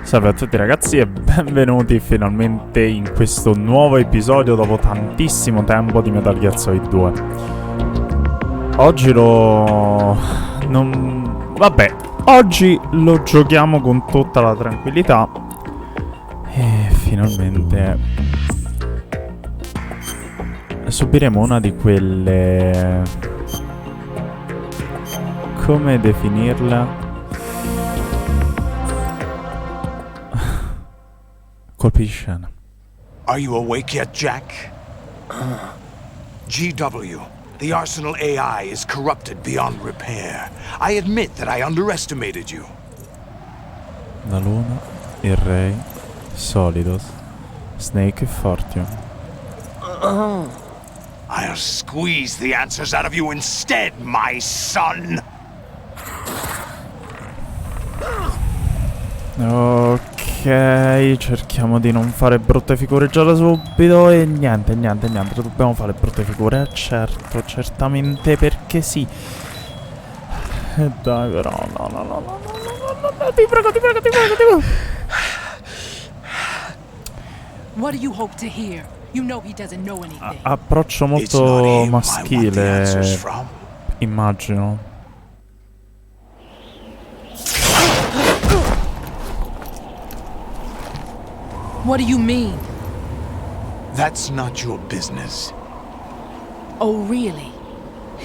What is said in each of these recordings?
Salve a tutti ragazzi e benvenuti finalmente in questo nuovo episodio dopo tantissimo tempo di Metal Gear Solid 2. Oggi oggi lo giochiamo con tutta la tranquillità e finalmente subiremo una di quelle... come definirla? Colpi di scena. Are you awake yet, Jack? GW, the Arsenal AI is corrupted beyond repair. I admit that I underestimated you. La Luna, il Re, Solidos, Snake e Fortune. I'll squeeze the answers out of you instead, my son! Ok, cerchiamo di non fare brutte figure già da subito e niente, dobbiamo fare brutte figure, certo, certamente perché sì. E dai però, no, ti prego. What do you hope to hear? You know he doesn't know anything. Approccio molto maschile, immagino. What do you mean? That's not your business. Oh, really?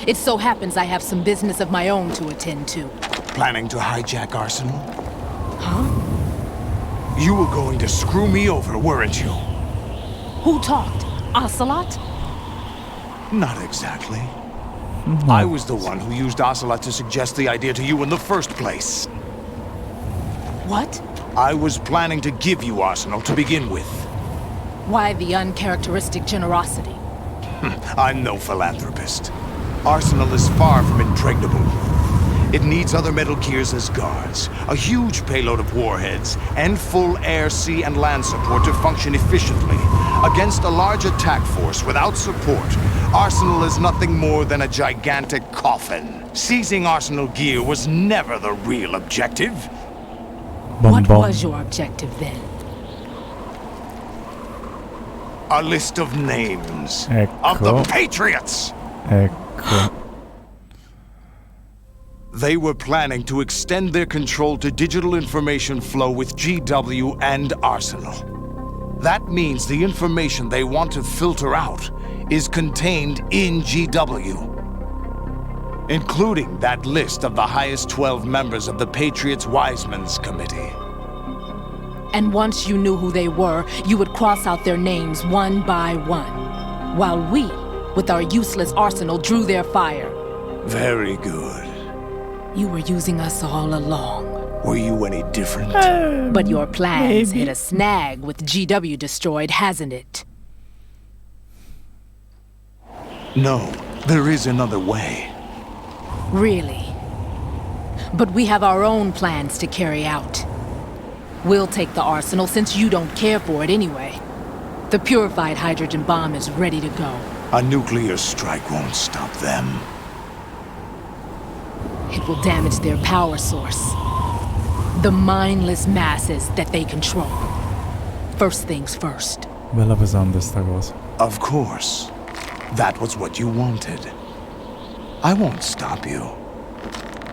It so happens I have some business of my own to attend to. Planning to hijack Arsenal? Huh? You were going to screw me over, weren't you? Who talked? Ocelot? Not exactly. I was the one who used Ocelot to suggest the idea to you in the first place. What? I was planning to give you Arsenal to begin with. Why the uncharacteristic generosity? I'm no philanthropist. Arsenal is far from impregnable. It needs other Metal Gears as guards, a huge payload of warheads, and full air, sea, and land support to function efficiently. Against a large attack force without support, Arsenal is nothing more than a gigantic coffin. Seizing Arsenal gear was never the real objective. What was your objective then? A list of names Ecco. of the Patriots! Ecco. They were planning to extend their control to digital information flow with GW and Arsenal. That means the information they want to filter out is contained in GW, including that list of the highest 12 members of the Patriots Wiseman's Committee. And once you knew who they were, you would cross out their names one by one, while we, with our useless arsenal, drew their fire. Very good. You were using us all along. Were you any different? But your plans hit a snag with GW destroyed, hasn't it? No, there is another way. Really? But we have our own plans to carry out. We'll take the arsenal since you don't care for it anyway. The purified hydrogen bomb is ready to go. A nuclear strike won't stop them. It will damage their power source. The mindless masses that they control. First things first. Bella pesante sta cosa. Of course. That was what you wanted. I won't stop you.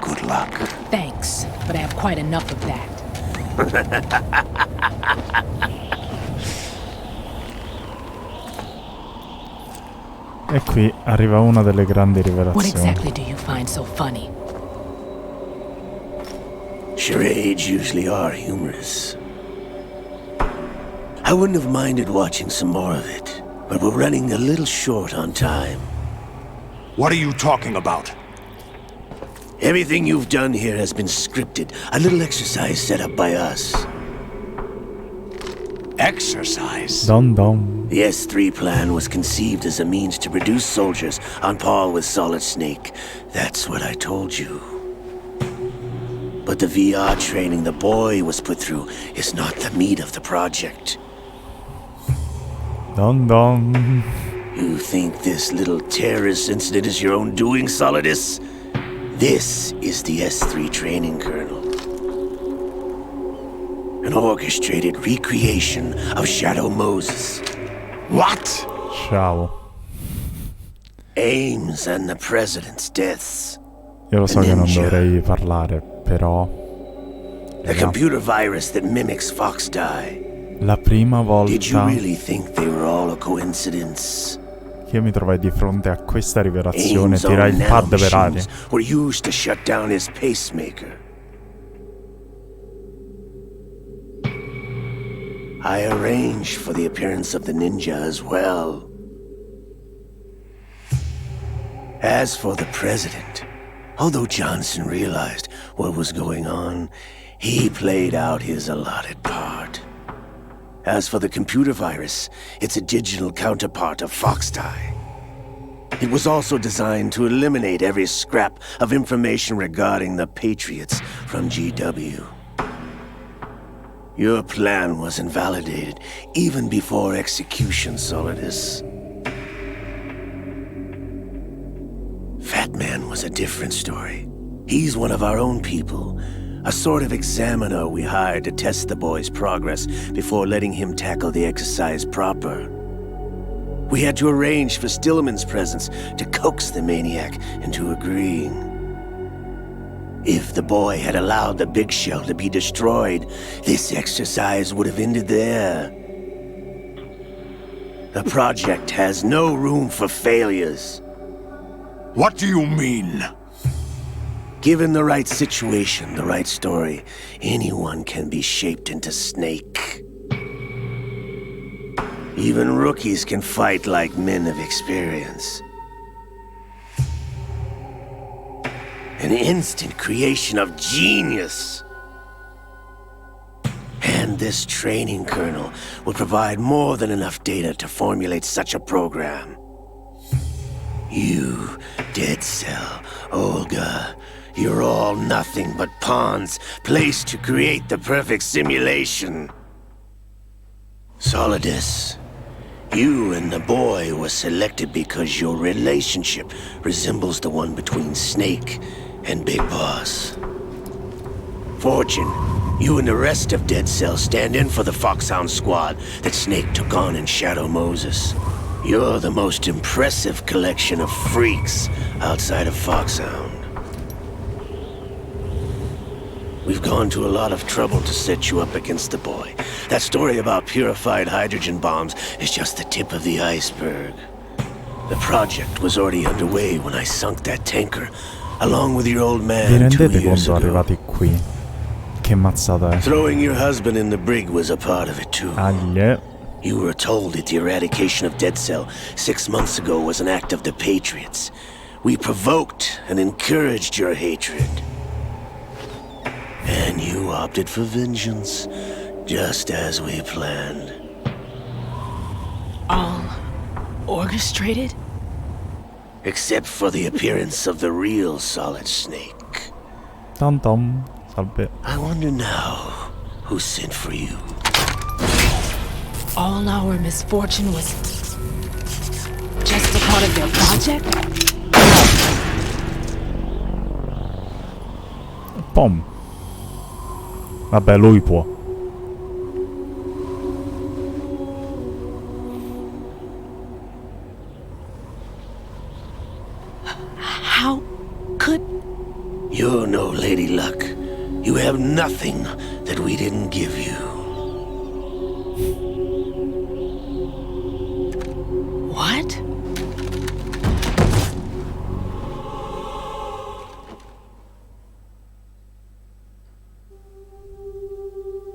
Good luck. Thanks, but I have quite enough of that. E qui arriva una delle grandi What rivelazioni. exactly do you find so funny? Charades usually are humorous. I wouldn't have minded watching some more of it, but we're running a little short on time. What are you talking about? Everything you've done here has been scripted, a little exercise set up by us. Exercise? Dom. The S3 plan was conceived as a means to produce soldiers on par with Solid Snake. That's what I told you. But the VR training the boy was put through is not the meat of the project. Dom. You think this little terrorist incident is your own doing, Solidus? This is the S3 training kernel. An orchestrated recreation of Shadow Moses. What? Ciao. Aims and the president's deaths. Io lo so The che non ninja. dovrei parlare, però... The computer virus that mimics Fox Die. La prima Did you volta really think they were all a coincidence? che io mi trovai di fronte a questa rivelazione, Ames' tirai own il pad per aria. nanomachines were used to shut down his pacemaker. I arranged for the appearance of the ninja as well. As for the president, although Johnson realized what was going on, he played out his allotted part. As for the computer virus, it's a digital counterpart of Foxtie. It was also designed to eliminate every scrap of information regarding the Patriots from GW. Your plan was invalidated even before execution, Solidus. Fat Man was a different story. He's one of our own people, a sort of examiner we hired to test the boy's progress before letting him tackle the exercise proper. We had to arrange for Stillman's presence to coax the maniac into agreeing. If the boy had allowed the big shell to be destroyed, this exercise would have ended there. The project has no room for failures. What do you mean? Given the right situation, the right story, anyone can be shaped into Snake. Even rookies can fight like men of experience. An instant creation of genius. And this training kernel would provide more than enough data to formulate such a program. You, Dead Cell, Olga, you're all nothing but pawns placed to create the perfect simulation. Solidus, you and the boy were selected because your relationship resembles the one between Snake and Big Boss. Fortune, you and the rest of Dead Cell stand in for the Foxhound squad that Snake took on in Shadow Moses. You're the most impressive collection of freaks outside of Foxhound. We've gone to a lot of trouble to set you up against the boy. That story about purified hydrogen bombs is just the tip of the iceberg. The project was already underway when I sunk that tanker, along with your old Vi man 2 rendete years conto ago. arrivati qui? Che mazzata è? Throwing your husband in the brig was a part of it too. Aglie. You were told that the eradication of Dead Cell 6 months ago was an act of the Patriots. We provoked and encouraged your hatred. And you opted for vengeance, just as we planned. All orchestrated? Except for the appearance of the real Solid Snake. Tom tom. Salve. I wonder now who sent for you. All our misfortune was just a part of their project? Pom. Vabbè, lui può. How could... You're no Lady Luck. You have nothing that we didn't give you. What?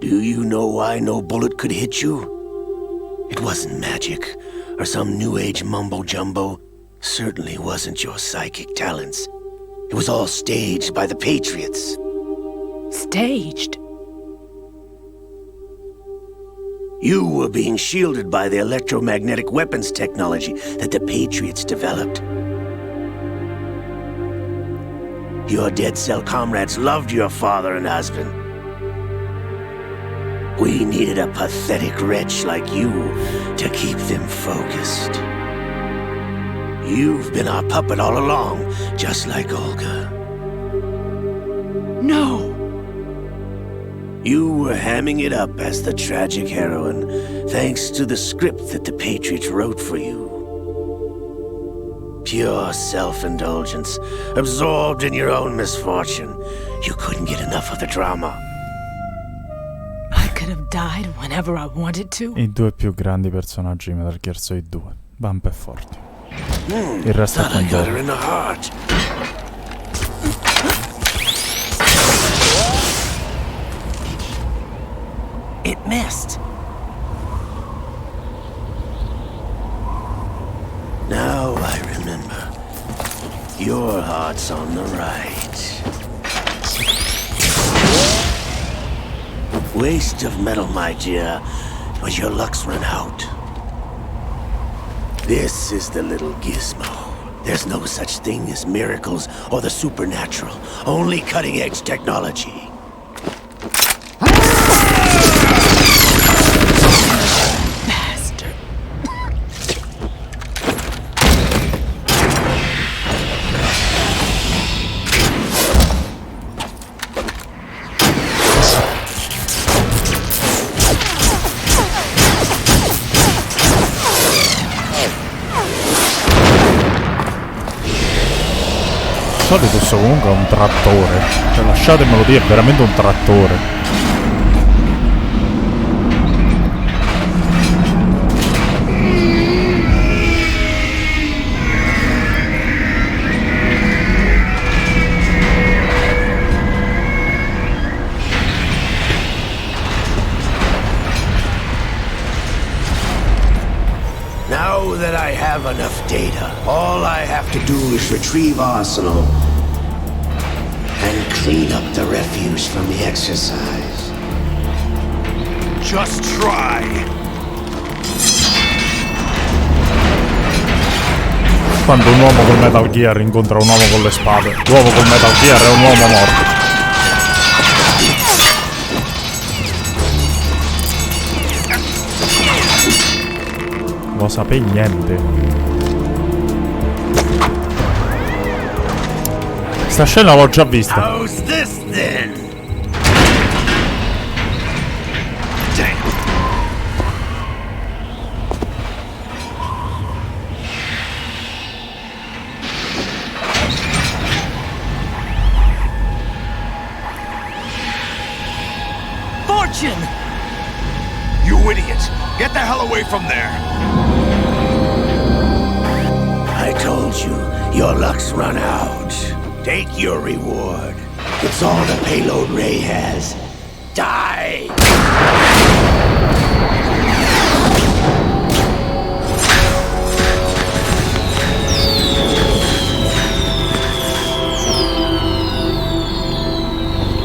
Do you know why no bullet could hit you? It wasn't magic, or some new age mumbo-jumbo. Certainly wasn't your psychic talents. It was all staged by the Patriots. Staged? You were being shielded by the electromagnetic weapons technology that the Patriots developed. Your Dead Cell comrades loved your father and husband. We needed a pathetic wretch like you to keep them focused. You've been our puppet all along, just like Olga. No! You were hamming it up as the tragic heroine, thanks to the script that the Patriots wrote for you. Pure self-indulgence, absorbed in your own misfortune. You couldn't get enough of the drama. I could have died whenever I wanted to. I due più grandi personaggi di Metal Gear Solid 2. Vamp e forti. Il resto è Thought I got her contorno. in the heart. It missed. Now I remember. Your heart's on the right. Waste of metal, my dear, but your luck's run out. This is the little gizmo. There's no such thing as miracles or the supernatural, only cutting-edge technology. Bastard. Solidus comunque è un trattore. Cioè, lasciatemelo dire, è veramente un trattore. Now that I have enough data, all I have to do is retrieve Arsenal and clean up the refuse from the exercise. Just try. Quando un uomo col Metal Gear incontra un uomo con le spade, l'uomo col Metal Gear è un uomo morto. Non sapevi niente. Sta scena l'ho già vista. How's this then? Damn. Fortune! You idiot! Get the hell away from there! I told you, your luck's run out. Take your reward. It's all the payload Ray has. Die!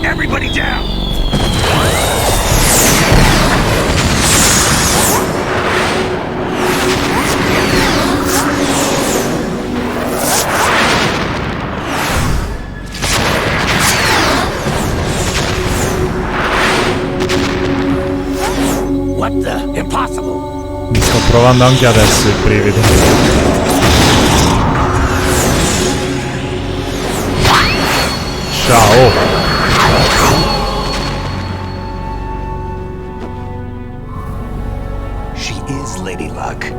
Everybody down! What the? Impossible! Mi sto provando anche adesso il brivido. Ciao! She is Lady Luck.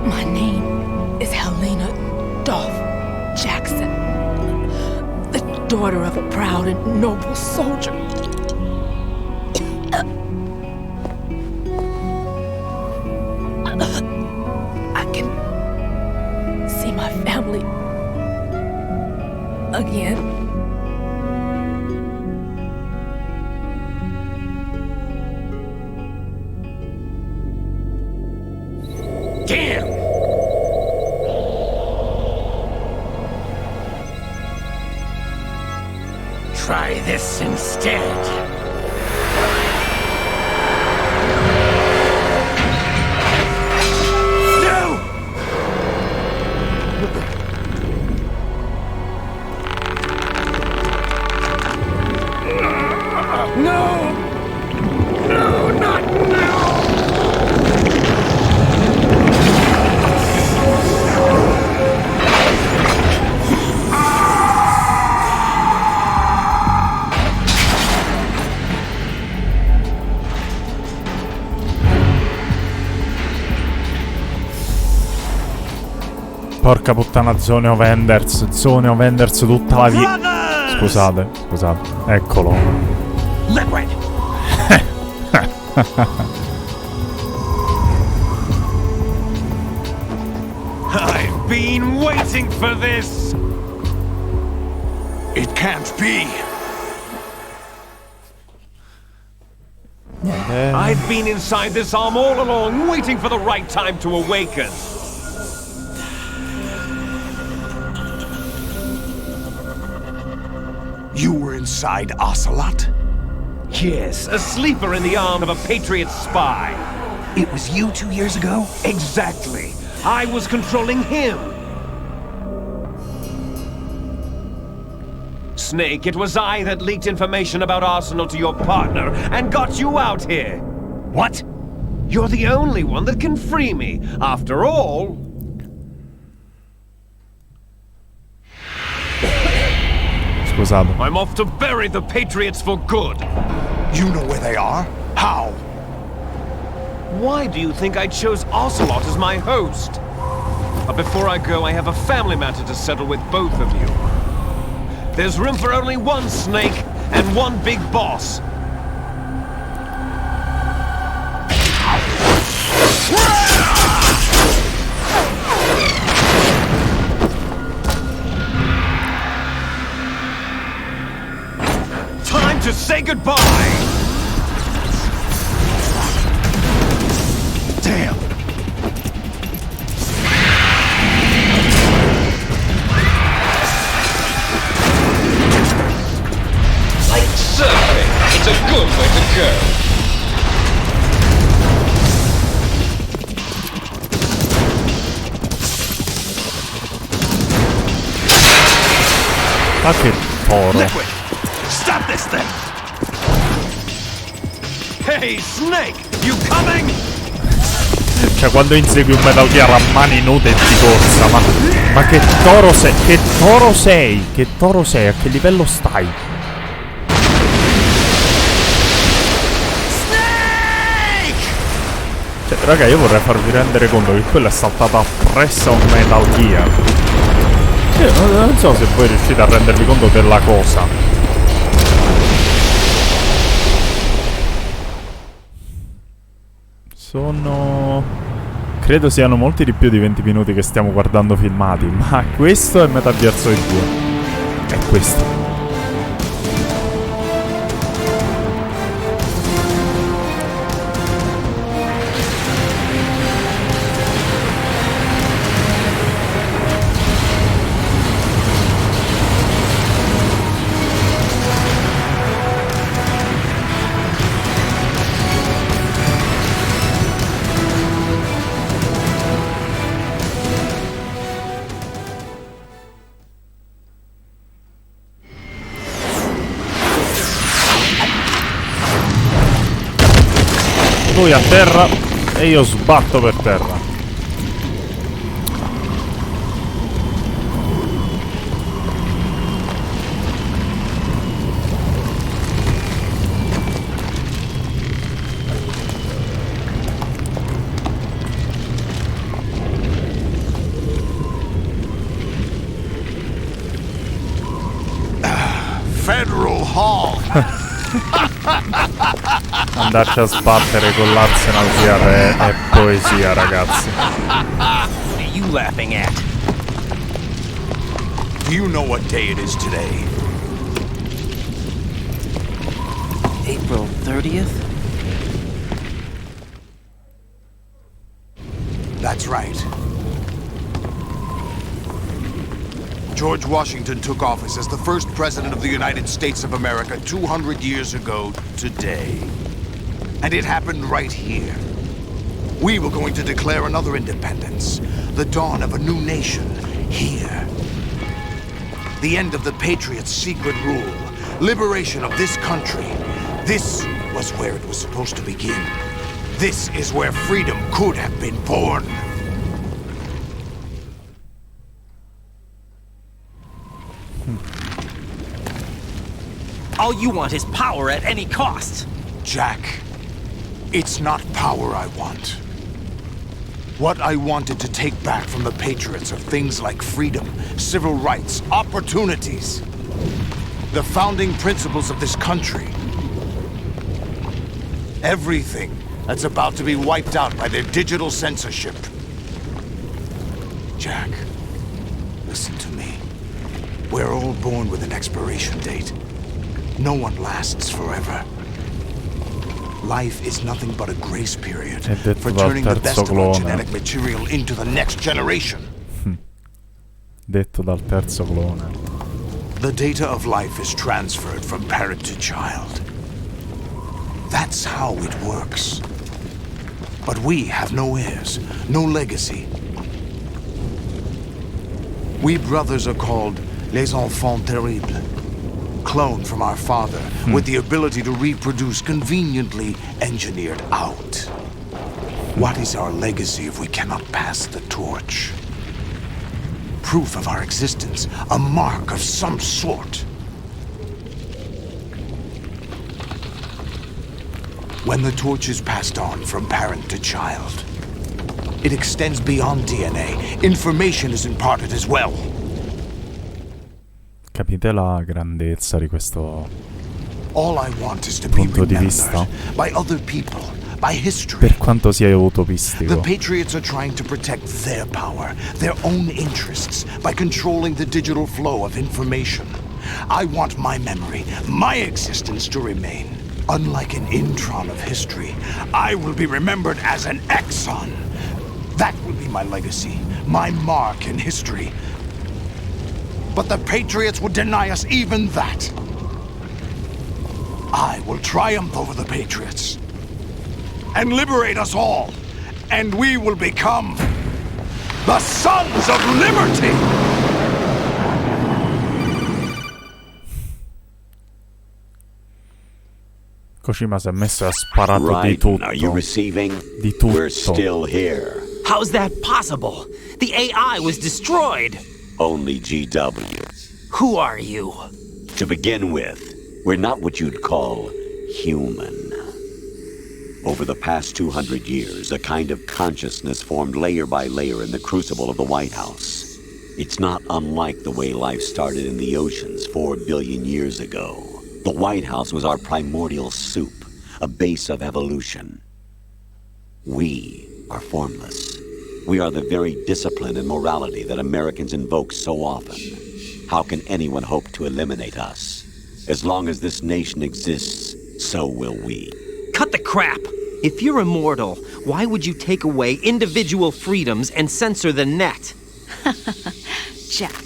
My name is Helena Dolph Jackson, the daughter of a proud and noble soldier. I can see my family again. Damn! Try this instead. No! No! No, not now! Porca puttana, Zoneo Wenders tutta la vita. Scusate. Eccolo. Liquid. I've been waiting for this! It can't be! I've been inside this arm all along, waiting for the right time to awaken. You were inside Ocelot? Yes, a sleeper in the arm of a Patriot spy. It was you 2 years ago? Exactly. I was controlling him. Snake, it was I that leaked information about Arsenal to your partner and got you out here. What? You're the only one that can free me. After all... Scusate. I'm off to bury the Patriots for good. You know where they are? How? Why do you think I chose Ocelot as my host? But before I go, I have a family matter to settle with both of you. There's room for only one Snake and one big boss. Time to say goodbye! Damn! Like surfing, it's a good way to go. Ma che toro. Liquid! Stop this thing! Hey, Snake, you coming? Cioè, quando insegui un Metal Gear a mani nude e di corsa, ma che toro sei? Che toro sei? Che toro sei? A che livello stai? Cioè, raga, io vorrei farvi rendere conto che quello è saltato appresso a un Metal Gear. Io non so se voi riuscite a rendervi conto della cosa. Credo siano molti di più di 20 minuti che stiamo guardando filmati, ma questo è Metal Gear Solid 2. È questo. Lui a terra e io sbatto per terra. Federal Hall! Andarci a sbattere con l'Arsenal VR è poesia, ragazzi. What are you laughing at? Do you know what day it is today? April 30th? That's right. George Washington took office as the first president of the United States of America 200 years ago today. And it happened right here. We were going to declare another independence, the dawn of a new nation, here. The end of the Patriots' secret rule, liberation of this country. This was where it was supposed to begin. This is where freedom could have been born. All you want is power at any cost. Jack, it's not power I want. What I wanted to take back from the Patriots are things like freedom, civil rights, opportunities. The founding principles of this country. Everything that's about to be wiped out by their digital censorship. Jack, listen to me. We're all born with an expiration date. No one lasts forever. Life is nothing but a grace period for turning the best of our genetic material into the next generation. Detto dal terzo clone. The data of life is transferred from parent to child. That's how it works. But we have no heirs, no legacy. We brothers are called les enfants terribles. Cloned from our father, with the ability to reproduce conveniently engineered out. What is our legacy if we cannot pass the torch? Proof of our existence, a mark of some sort. When the torch is passed on from parent to child, it extends beyond DNA. Information is imparted as well. Capite la grandezza di questo All I want is to be punto di vista? remembered by other people, by history. Per quanto sia The utopistico. Patriots are trying to protect their power, their own interests, by controlling the digital flow of information. I want my memory, my existence to remain. Unlike an intron of history, I will be remembered as an exon. That will be my legacy, my mark in history. But the Patriots would deny us even that. I will triumph over the Patriots and liberate us all, and we will become the Sons of Liberty! Kojima si è messo e ha sparato di Right, tutto. are you receiving? Di tutto. We're still here. How's that possible? The AI was destroyed. Only GW. Who are you? To begin with, we're not what you'd call human. Over the past 200 years, a kind of consciousness formed layer by layer in the crucible of the White House. It's not unlike the way life started in the oceans 4 billion years ago. The White House was our primordial soup, a base of evolution. We are formless. We are the very discipline and morality that Americans invoke so often. How can anyone hope to eliminate us? As long as this nation exists, so will we. Cut the crap! If you're immortal, why would you take away individual freedoms and censor the net? Jack,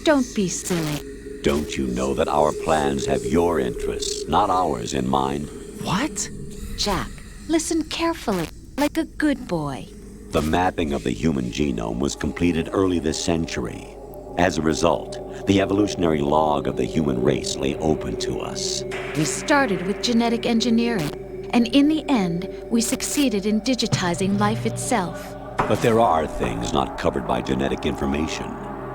don't be silly. Don't you know that our plans have your interests, not ours, in mind? What? Jack, listen carefully, like a good boy. The mapping of the human genome was completed early this century. As a result, the evolutionary log of the human race lay open to us. We started with genetic engineering, and in the end, we succeeded in digitizing life itself. But there are things not covered by genetic information.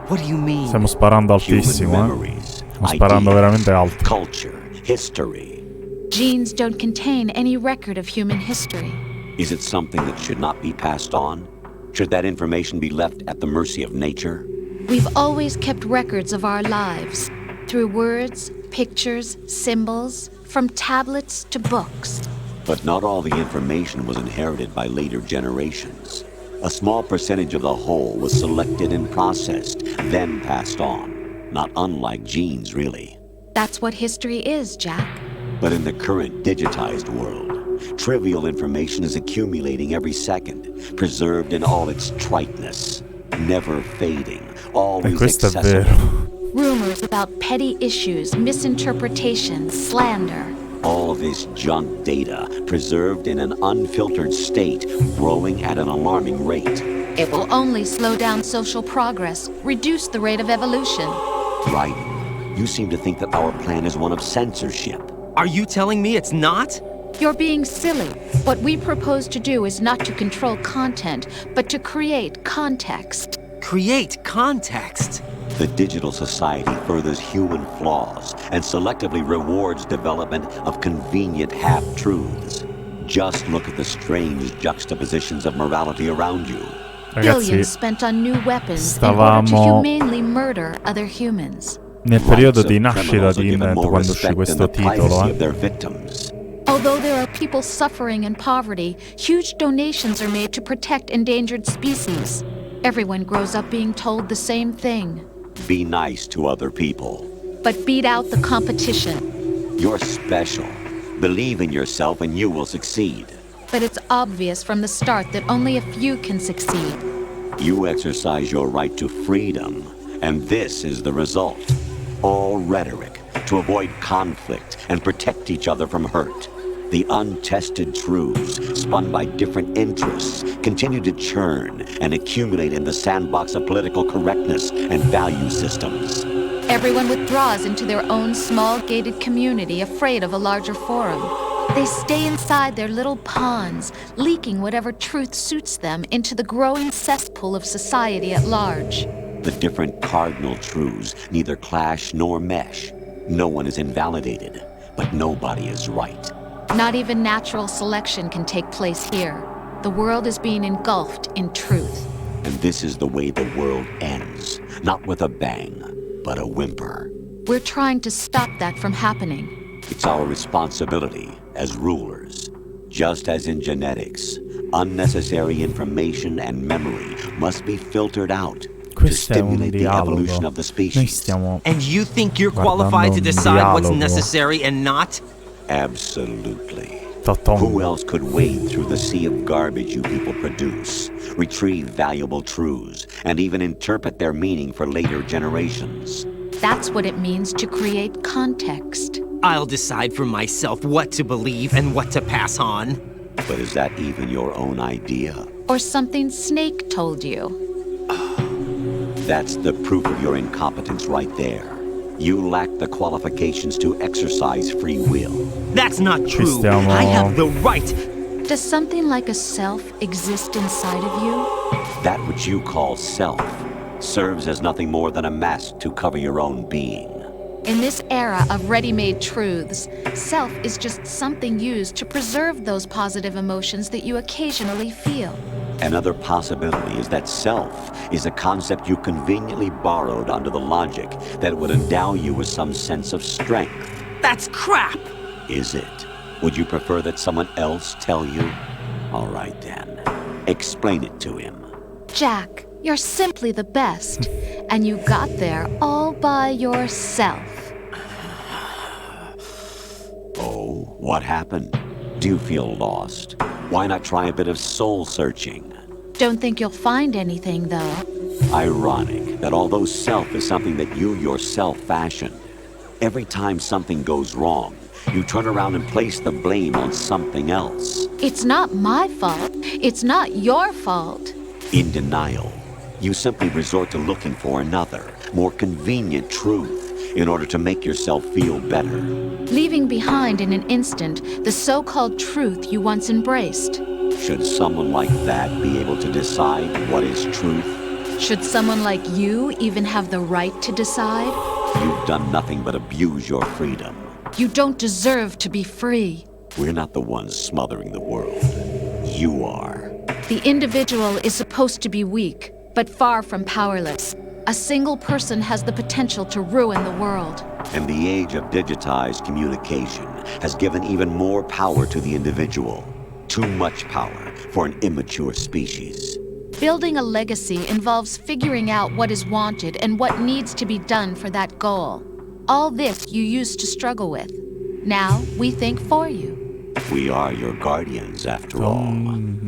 What do you mean? Stiamo sparando Human altissimo, memories, Stiamo sparando veramente ideas, alto. culture, history. Genes don't contain any record of human history. Is it something that should not be passed on? Should that information be left at the mercy of nature? We've always kept records of our lives, through words, pictures, symbols, from tablets to books. But not all the information was inherited by later generations. A small percentage of the whole was selected and processed, then passed on. Not unlike genes, really. That's what history is, Jack. But in the current digitized world, trivial information is accumulating every second, preserved in all its triteness, never fading, always questo è accessible. vero. Rumors about petty issues, misinterpretations, slander. All this junk data, preserved in an unfiltered state, growing at an alarming rate. It will only slow down social progress, reduce the rate of evolution. Right. You seem to think that our plan is one of censorship. Are you telling me it's not? You're being silly. What we propose to do is not to control content, but to create context. Create context. The digital society furthers human flaws and selectively rewards development of convenient half-truths. Just look at the strange juxtapositions of morality around you. Ragazzi, Billions spent on new weapons in order to stavamo humanely murder other humans. nel periodo Rights di of nascita criminals di are given internet more quando uscì respect than questo the privacy titolo, of their victims. Although there are people suffering in poverty, huge donations are made to protect endangered species. Everyone grows up being told the same thing. Be nice to other people. But beat out the competition. You're special. Believe in yourself and you will succeed. But it's obvious from the start that only a few can succeed. You exercise your right to freedom, and this is the result. All rhetoric to avoid conflict and protect each other from hurt. The untested truths, spun by different interests, continue to churn and accumulate in the sandbox of political correctness and value systems. Everyone withdraws into their own small gated community, afraid of a larger forum. They stay inside their little ponds, leaking whatever truth suits them into the growing cesspool of society at large. The different cardinal truths neither clash nor mesh. No one is invalidated, but nobody is right. Not even natural selection can take place here. The world is being engulfed in truth. And this is the way the world ends. Not with a bang, but a whimper. We're trying to stop that from happening. It's our responsibility as rulers. Just as in genetics, unnecessary information and memory must be filtered out to questo è un stimulate the evolution dialogo. of the Noi species. stiamo And you think you're guardando qualified to un decide what's dialogo. necessary and not? Absolutely. Toton. Who else could wade through the sea of garbage you people produce, retrieve valuable truths, and even interpret their meaning for later generations? That's what it means to create context. I'll decide for myself what to believe and what to pass on. But is that even your own idea? Or something Snake told you. That's the proof of your incompetence right there. You lack the qualifications to exercise free will. That's not true. stiamo- I have the right. Does something like a self exist inside of you? That which you call self serves as nothing more than a mask to cover your own being. In this era of ready-made truths, self is just something used to preserve those positive emotions that you occasionally feel. Another possibility is that self is a concept you conveniently borrowed under the logic that it would endow you with some sense of strength. That's crap. Is it? Would you prefer that someone else tell you? All right then. Explain it to him. Jack, you're simply the best, and you got there all by yourself. Oh, what happened? Do you feel lost? Why not try a bit of soul searching? Don't think you'll find anything, though. Ironic that although self is something that you yourself fashioned, every time something goes wrong, you turn around and place the blame on something else. It's not my fault. It's not your fault. In denial, you simply resort to looking for another, more convenient truth in order to make yourself feel better. Leaving behind in an instant the so-called truth you once embraced. Should someone like that be able to decide what is truth? Should someone like you even have the right to decide? You've done nothing but abuse your freedom. You don't deserve to be free. We're not the ones smothering the world. You are. The individual is supposed to be weak, but far from powerless. A single person has the potential to ruin the world. And the age of digitized communication has given even more power to the individual. Too much power for an immature species. Building a legacy involves figuring out what is wanted and what needs to be done for that goal. All this you used to struggle with. Now we think for you. We are your guardians, after all.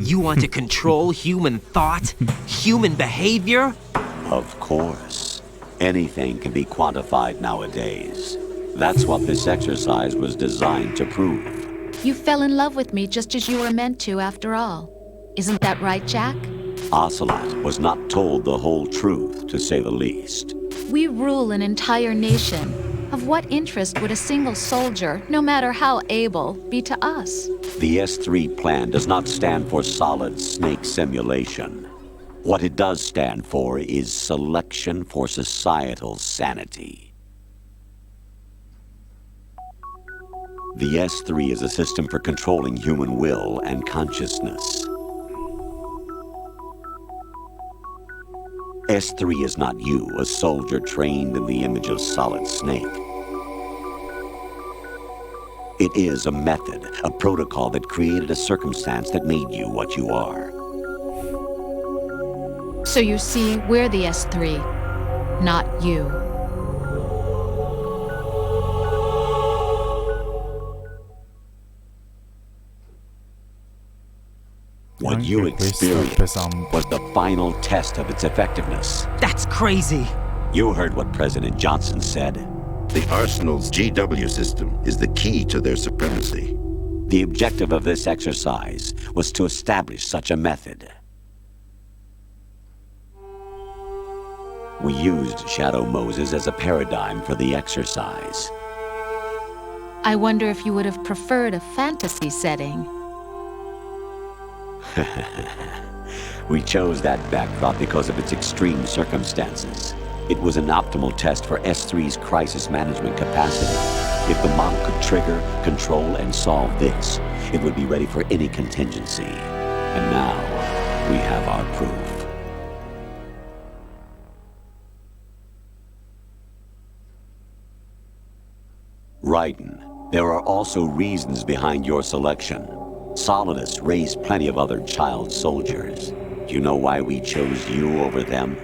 You want to control human thought, human behavior? Of course. Anything can be quantified nowadays. That's what this exercise was designed to prove. You fell in love with me just as you were meant to, after all. Isn't that right, Jack? Ocelot was not told the whole truth, to say the least. We rule an entire nation. Of what interest would a single soldier, no matter how able, be to us? The S3 plan does not stand for solid snake simulation. What it does stand for is selection for societal sanity. The S3 is a system for controlling human will and consciousness. S3 is not you, a soldier trained in the image of Solid Snake. It is a method, a protocol that created a circumstance that made you what you are. So you see, we're the S3, not you. What you experienced was the final test of its effectiveness. That's crazy. You heard what President Johnson said. The Arsenal's GW system is the key to their supremacy. The objective of this exercise was to establish such a method. We used Shadow Moses as a paradigm for the exercise. I wonder if you would have preferred a fantasy setting. We chose that backdrop because of its extreme circumstances. It was an optimal test for S3's crisis management capacity. If the model could trigger, control, and solve this, it would be ready for any contingency. And now, we have our proof. Raiden, there are also reasons behind your selection. Solidus raised plenty of other child soldiers. Do you know why we chose you over them?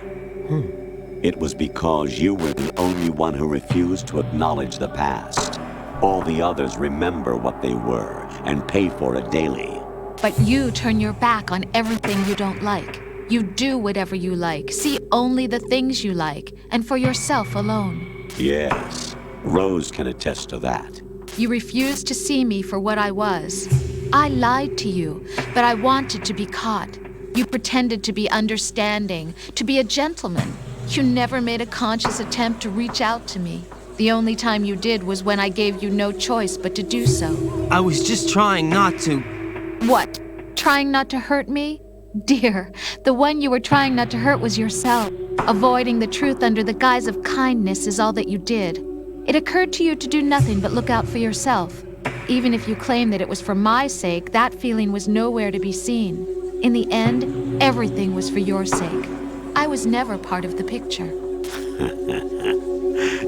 It was because you were the only one who refused to acknowledge the past. All the others remember what they were and pay for it daily. But you turn your back on everything you don't like. You do whatever you like, see only the things you like, and for yourself alone. Yes, Rose can attest to that. You refused to see me for what I was. I lied to you, but I wanted to be caught. You pretended to be understanding, to be a gentleman. You never made a conscious attempt to reach out to me. The only time you did was when I gave you no choice but to do so. I was just trying not to... What? Trying not to hurt me? Dear, the one you were trying not to hurt was yourself. Avoiding the truth under the guise of kindness is all that you did. It occurred to you to do nothing but look out for yourself. Even if you claim that it was for my sake, that feeling was nowhere to be seen. In the end, everything was for your sake. I was never part of the picture.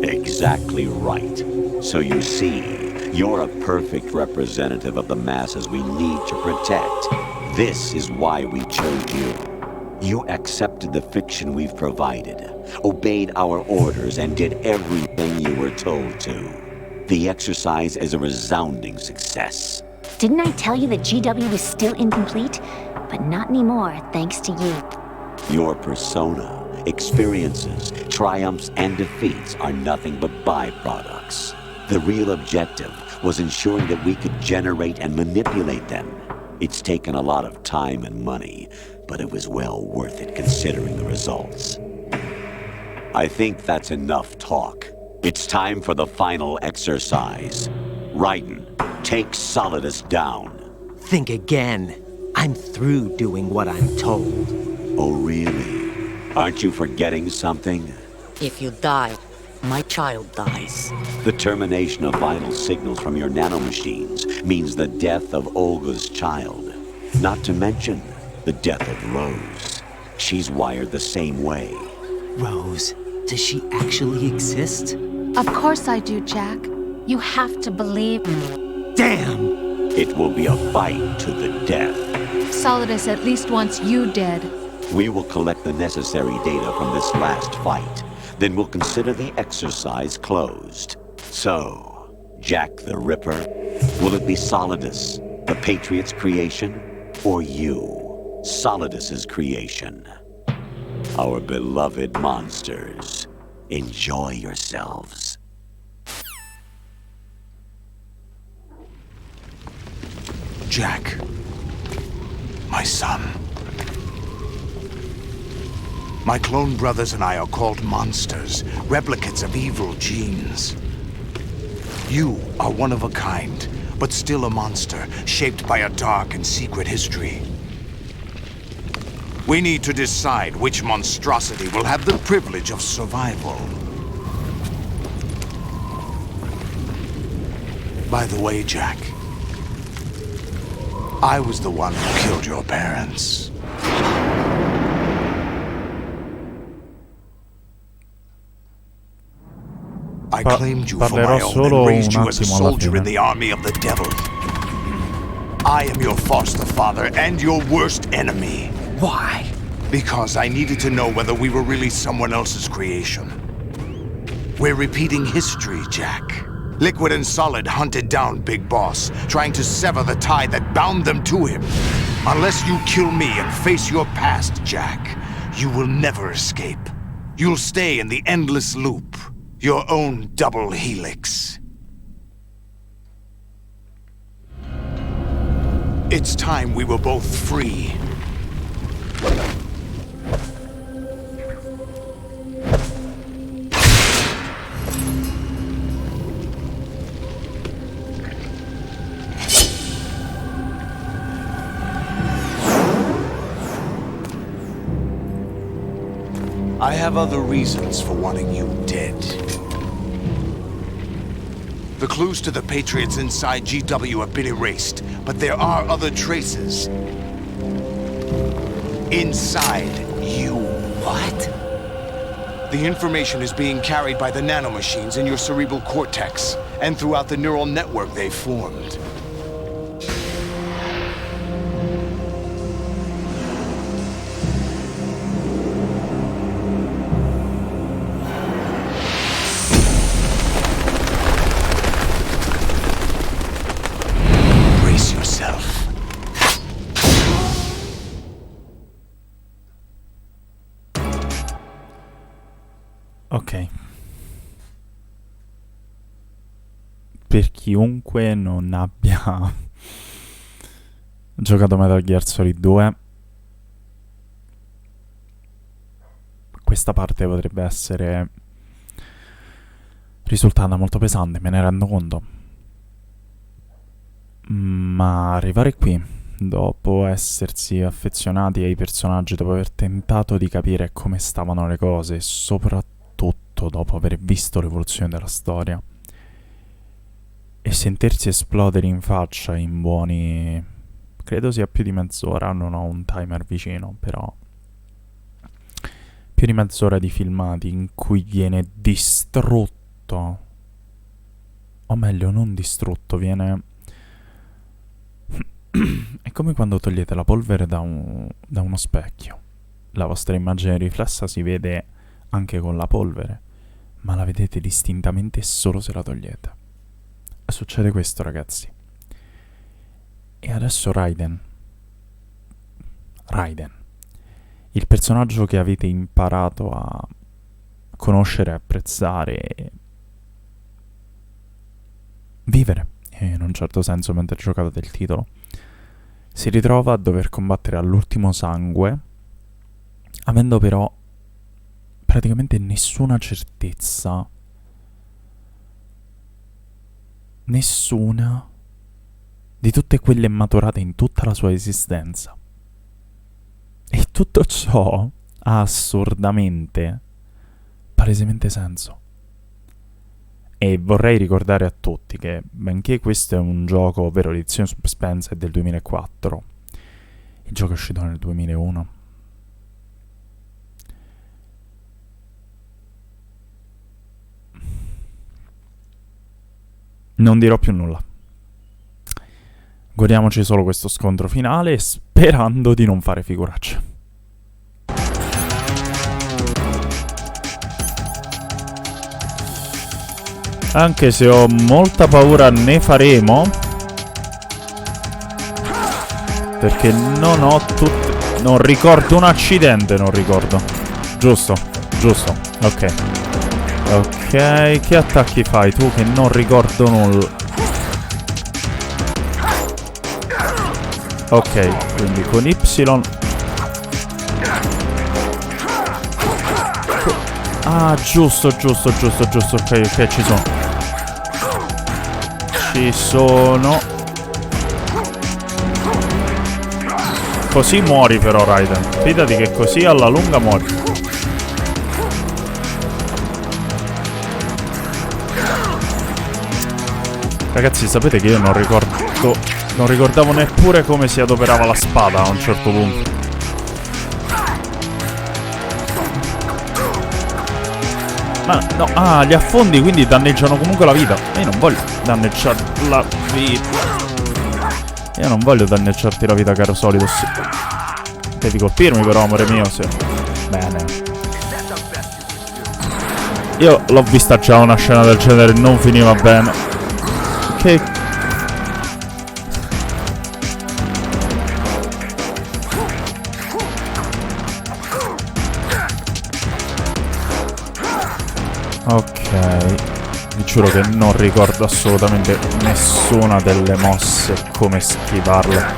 Exactly right. So you see, you're a perfect representative of the masses we need to protect. This is why we chose you. You accepted the fiction we've provided, obeyed our orders, and did everything you were told to. The exercise is a resounding success. Didn't I tell you that GW was still incomplete? But not anymore, thanks to you. Your persona, experiences, triumphs, and defeats are nothing but byproducts. The real objective was ensuring that we could generate and manipulate them. It's taken a lot of time and money, but it was well worth it considering the results. I think that's enough talk. It's time for the final exercise. Raiden, take Solidus down. Think again. I'm through doing what I'm told. Oh, really? Aren't you forgetting something? If you die, my child dies. The termination of vital signals from your nanomachines means the death of Olga's child. Not to mention the death of Rose. She's wired the same way. Rose, does she actually exist? Of course I do, Jack. You have to believe me. Damn! It will be a fight to the death. Solidus at least wants you dead. We will collect the necessary data from this last fight. Then we'll consider the exercise closed. So, Jack the Ripper, will it be Solidus, the Patriot's creation, or you, Solidus's creation? Our beloved monsters, enjoy yourselves. Jack, my son. My clone brothers and I are called monsters, replicates of evil genes. You are one of a kind, but still a monster, shaped by a dark and secret history. We need to decide which monstrosity will have the privilege of survival. By the way, Jack, I was the one who killed your parents. I claimed you for my own and raised you as a soldier in the army of the devil. I am your foster father and your worst enemy. Why? Because I needed to know whether we were really someone else's creation. We're repeating history, Jack. Liquid and Solid hunted down Big Boss, trying to sever the tie that bound them to him. Unless you kill me and face your past, Jack, you will never escape. You'll stay in the endless loop, your own double helix. It's time we were both free. I have other reasons for wanting you dead. The clues to the Patriots inside GW have been erased, but there are other traces. Inside you. What? The information is being carried by the nanomachines in your cerebral cortex, and throughout the neural network they formed. Ok. Per chiunque non abbia giocato Metal Gear Solid 2, questa parte potrebbe essere risultata molto pesante, me ne rendo conto. Ma arrivare qui, dopo essersi affezionati ai personaggi, dopo aver tentato di capire come stavano le cose, soprattutto dopo aver visto l'evoluzione della storia, e sentirsi esplodere in faccia in buoni, credo sia più di mezz'ora, non ho un timer vicino, però più di mezz'ora di filmati in cui viene distrutto, o meglio non distrutto, viene è come quando togliete la polvere da uno specchio. La vostra immagine riflessa si vede anche con la polvere, ma la vedete distintamente solo se la togliete. E succede questo, ragazzi. E adesso Raiden, il personaggio che avete imparato a conoscere, apprezzare e vivere, in un certo senso, mentre giocate il titolo, si ritrova a dover combattere all'ultimo sangue, avendo però praticamente nessuna certezza, nessuna, di tutte quelle maturate in tutta la sua esistenza. E tutto ciò ha assurdamente, palesemente senso. E vorrei ricordare a tutti che, benché questo è un gioco, ovvero l'edizione Subspense, è del 2004, il gioco è uscito nel 2001, non dirò più nulla. Godiamoci solo questo scontro finale, sperando di non fare figuracce. Anche se ho molta paura ne faremo, perché non ho tutte... non ricordo un accidente, non ricordo. Giusto, ok. Ok, che attacchi fai tu che non ricordo nulla? Ok, quindi con Y... Ah, giusto, ok, ci sono. Così muori però, Raiden. Fidati che così alla lunga muori. Ragazzi, sapete che io non ricordavo neppure come si adoperava la spada a un certo punto. Ma no, ah, gli affondi quindi danneggiano comunque la vita. E io non voglio danneggiare la vita. Io non voglio danneggiarti la vita, caro Solido. Devi colpirmi però, amore mio, se... Bene. Io l'ho vista già una scena del genere, non finiva bene. Che... Ok. Vi giuro che non ricordo assolutamente nessuna delle mosse, come schivarle.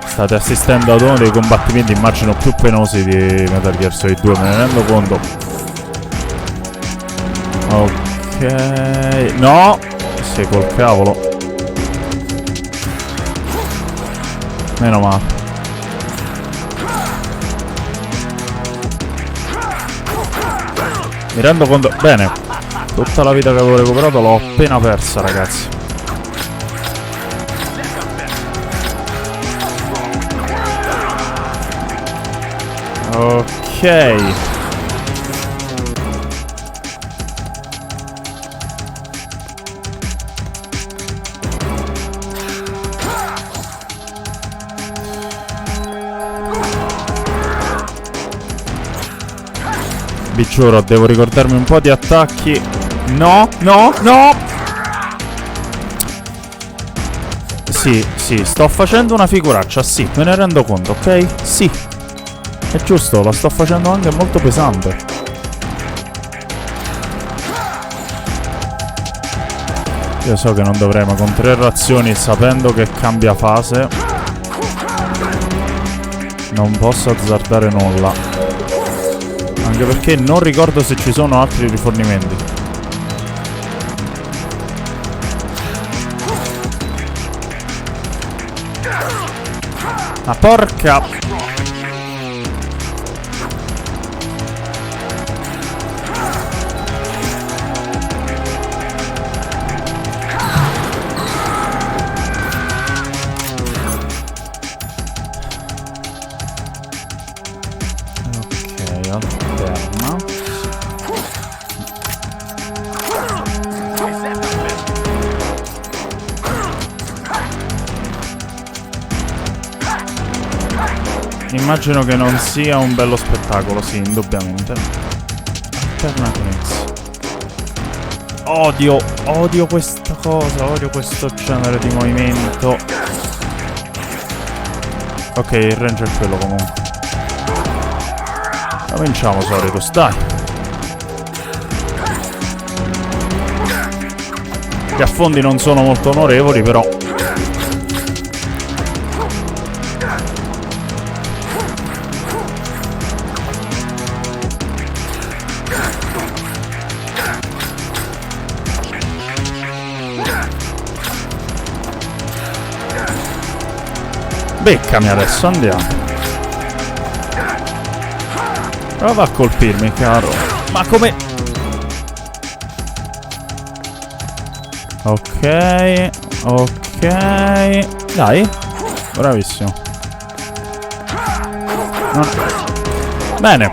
State assistendo ad uno dei combattimenti, immagino, più penosi di Metal Gear Solid 2, me ne rendo conto. Ok... No! Sei col cavolo. Meno male. Mi rendo conto... Bene. Tutta la vita che avevo recuperato l'ho appena persa, ragazzi. Ok. Vi giuro, devo ricordarmi un po' di attacchi. No, no, no! Sì, sì, sto facendo una figuraccia, sì, me ne rendo conto, ok? Sì. È giusto, la sto facendo anche molto pesante. Io so che non dovrei, ma con 3 razioni, sapendo che cambia fase, non posso azzardare nulla. Anche perché non ricordo se ci sono altri rifornimenti. Ma porca... Immagino che non sia un bello spettacolo, sì, indubbiamente. Alterna conness. Odio questa cosa, odio questo genere di movimento. Ok, il range è quello comunque. Cominciamo, Solidus, dai. Gli affondi non sono molto onorevoli, però. Beccami adesso, andiamo. Prova a colpirmi, caro. Ma come... Ok, ok. Dai. Bravissimo. No. Bene.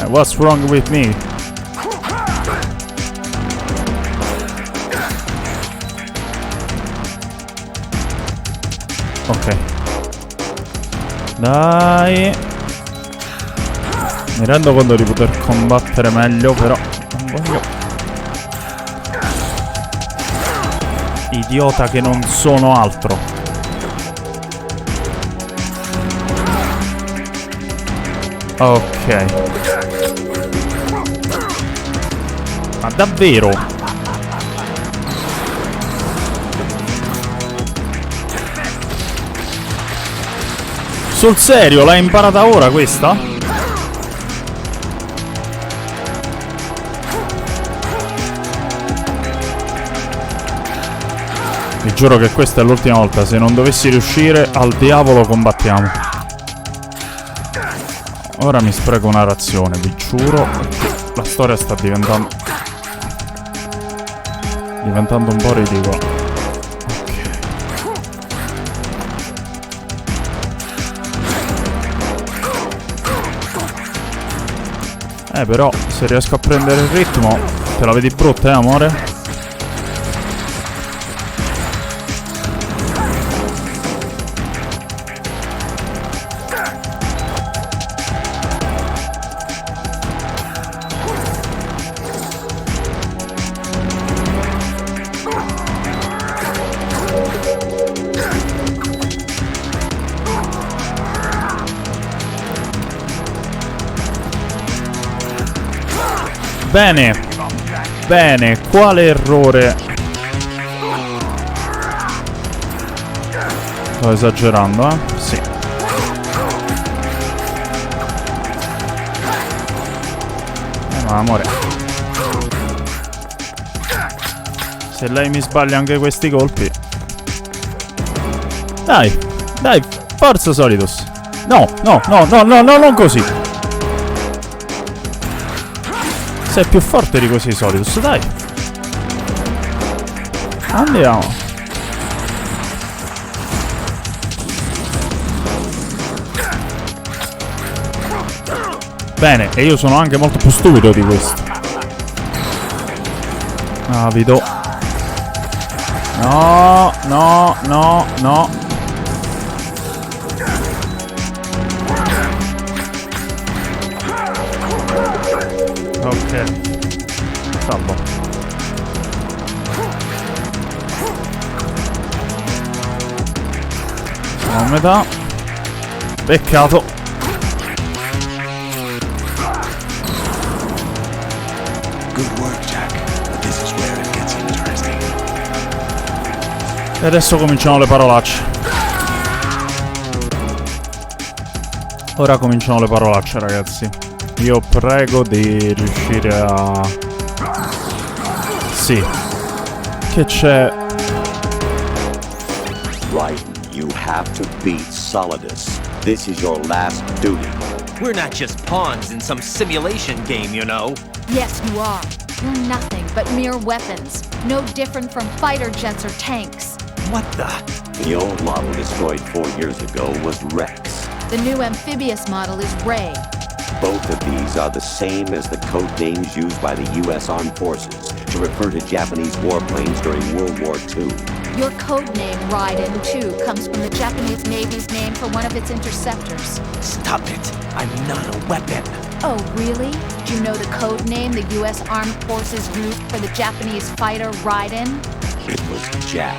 What's wrong with me? Ok. Dai. Mi rendo conto di poter combattere meglio, però non voglio... Idiota che non sono altro. Ok. Ma davvero? Sul serio, l'hai imparata ora questa? Vi giuro che questa è l'ultima volta. Se non dovessi riuscire, al diavolo combattiamo. Ora mi spreco una razione, vi giuro. La storia sta diventando un po' ridicola. Però se riesco a prendere il ritmo, te la vedi brutta, amore? Bene. Bene, quale errore? Sto esagerando, eh? Sì. Ma amore, se lei mi sbaglia anche questi colpi. Dai, dai, forza Solidus. No, no, no, no, no, no, non così. Sei più forte di così, Solidus, dai. Andiamo. Bene, e io sono anche molto più stupido di questo. Avido. No, no, no, no. Ok. Salvo. Siamo a metà. Peccato. Good work, Jack. But this is where it gets interesting. E adesso cominciano le parolacce. Ora cominciano le parolacce, ragazzi. Io prego di riuscire a... Sì. Che c'è? Right. You have to beat Solidus. This is your last duty. We're not just pawns in some simulation game, you know. Yes, you are. You're nothing but mere weapons. No different from fighter jets or tanks. What the? The old model destroyed 4 years ago was Rex. The new amphibious model is Ray. Both of these are the same as the code names used by the U.S. Armed Forces to refer to Japanese warplanes during World War II. Your code name, Raiden, too, comes from the Japanese Navy's name for one of its interceptors. Stop it. I'm not a weapon. Oh, really? Do you know the code name the U.S. Armed Forces used for the Japanese fighter Raiden? It was Jack.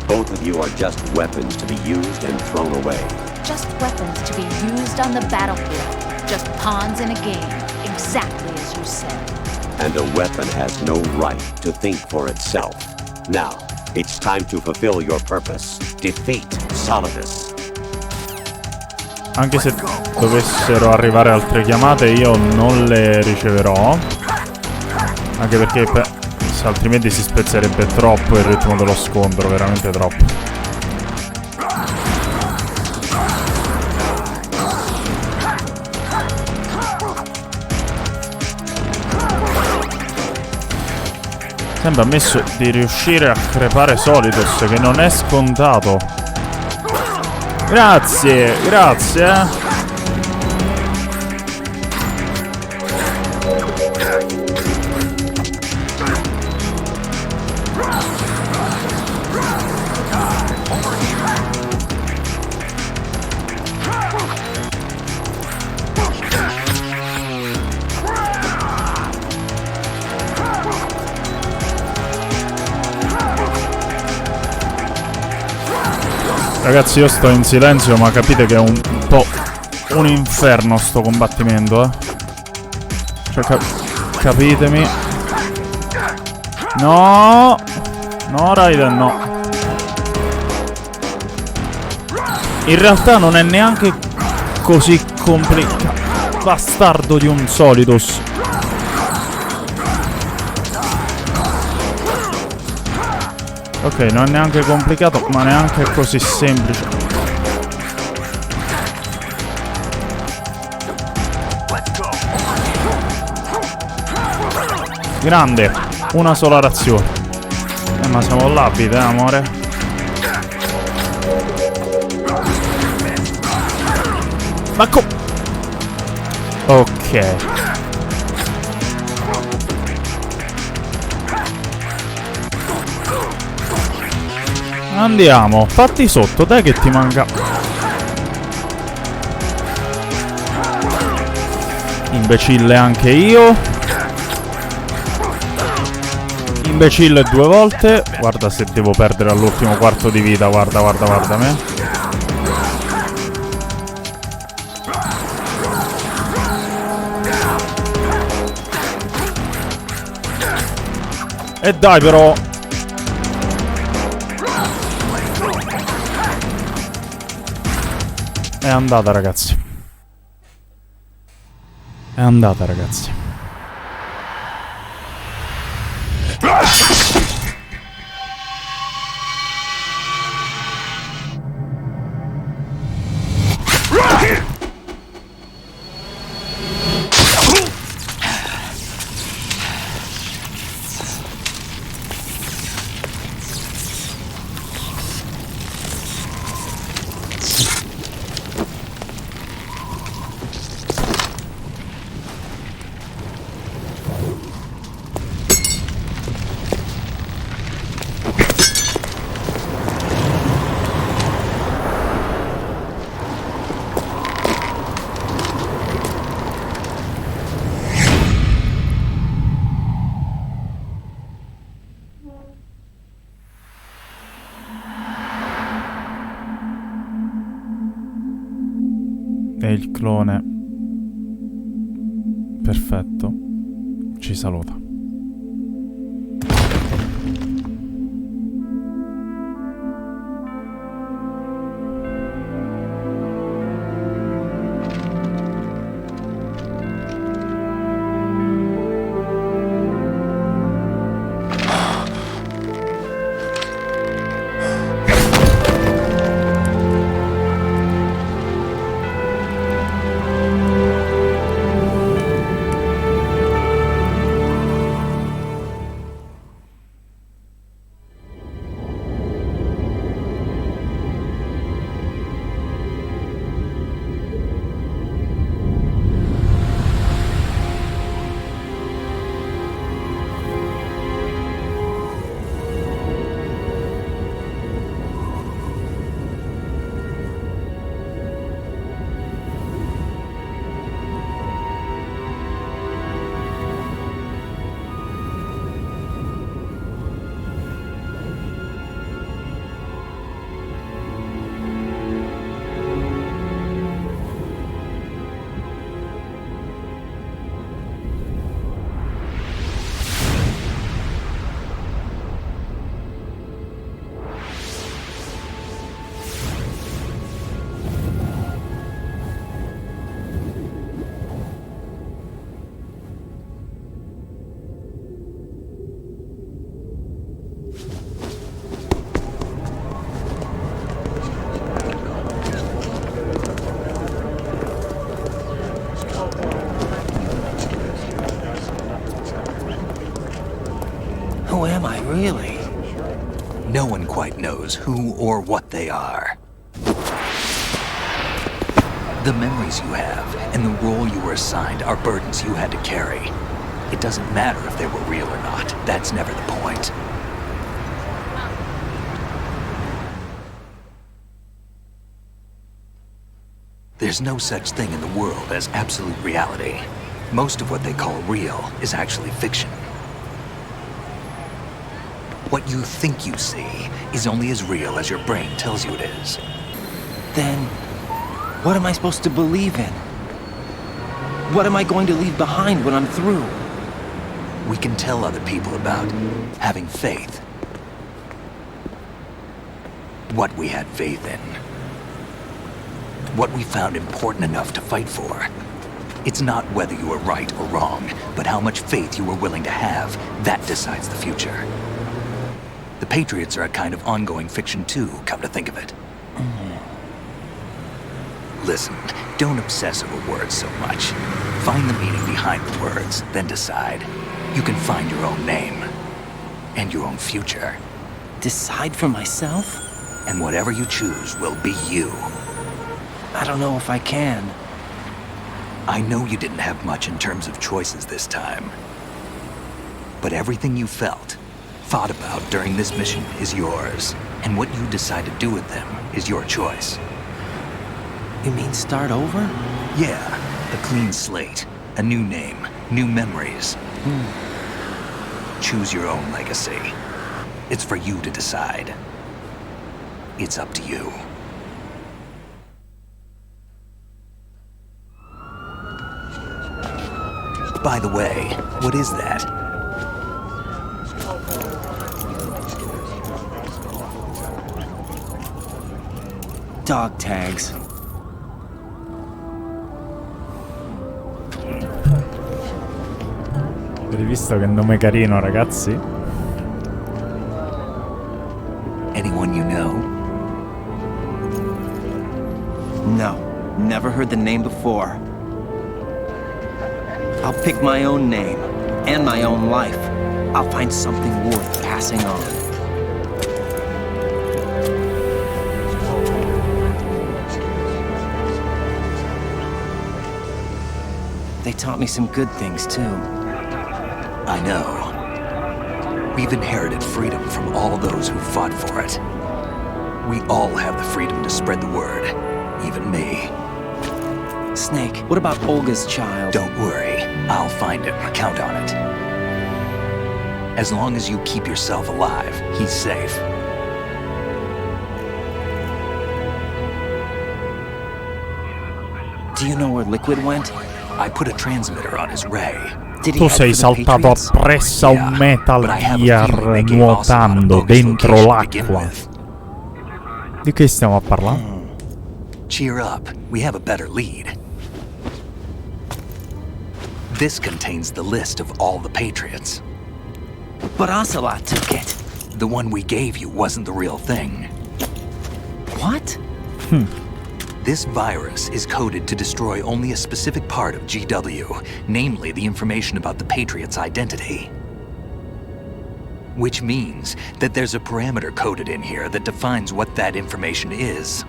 Both of you are just weapons to be used and thrown away. Just weapons to be used on the battlefield. Just pawns in a game. Exactly as you said. And a weapon has no right to think for itself. Now, it's time to fulfill your purpose. Defeat Solidus. Anche se dovessero arrivare altre chiamate, io non le riceverò. Anche perché altrimenti si spezzerebbe troppo il ritmo dello scontro, veramente troppo. Sembra ammesso di riuscire a crepare Solidus, che non è scontato. Grazie, grazie. Ragazzi, io sto in silenzio, ma capite che è un po' un inferno sto combattimento, eh. Cioè, capitemi. No! No, Raiden, no. In realtà non è neanche così complicato. Bastardo di un Solidus. Ok, non è neanche complicato, ma neanche così semplice. Grande, una sola razione. Ma siamo labili, amore. Ma ok. Andiamo, fatti sotto, dai che ti manca. Imbecille anche io. Imbecille 2 volte. Guarda se devo perdere all'ultimo quarto di vita, guarda, guarda, guarda me. E dai però. È andata ragazzi. È andata ragazzi. E il clone perfetto ci saluta. Who am I, really? No one quite knows who or what they are. The memories you have and the role you were assigned are burdens you had to carry. It doesn't matter if they were real or not. That's never the point. There's no such thing in the world as absolute reality. Most of what they call real is actually fiction. What you think you see is only as real as your brain tells you it is. Then, what am I supposed to believe in? What am I going to leave behind when I'm through? We can tell other people about having faith. What we had faith in. What we found important enough to fight for. It's not whether you were right or wrong, but how much faith you were willing to have. That decides the future. The Patriots are a kind of ongoing fiction too, come to think of it. Listen, don't obsess over words so much. Find the meaning behind the words, then decide. You can find your own name. And your own future. Decide for myself? And whatever you choose will be you. I don't know if I can. I know you didn't have much in terms of choices this time. But everything you felt, thought about during this mission is yours. And what you decide to do with them is your choice. You mean start over? Yeah, a clean slate, a new name, new memories. Choose your own legacy. It's for you to decide. It's up to you. By the way, what is that? Dog tags. Avete visto che nome carino, ragazzi? Anyone you know? No, never heard the name before. I'll pick my own name and my own life. I'll find something worth passing on. They taught me some good things, too. I know. We've inherited freedom from all those who fought for it. We all have the freedom to spread the word, even me. Snake, what about Olga's child? Don't worry, I'll find him. Count on it. As long as you keep yourself alive, he's safe. Do you know where Liquid went? I put a transmitter on his ray. Tu sei saltato appresso a un Metal Gear nuotando dentro l'acqua. Di che stiamo a parlare? Cheer up, we have a better lead. This contains the list of all the Patriots. But Ocelot took it. The one we gave you wasn't the real thing. What? This virus is coded to destroy only a specific part of GW, namely the information about the Patriot's identity. Which means that there's a parameter coded in here that defines what that information is.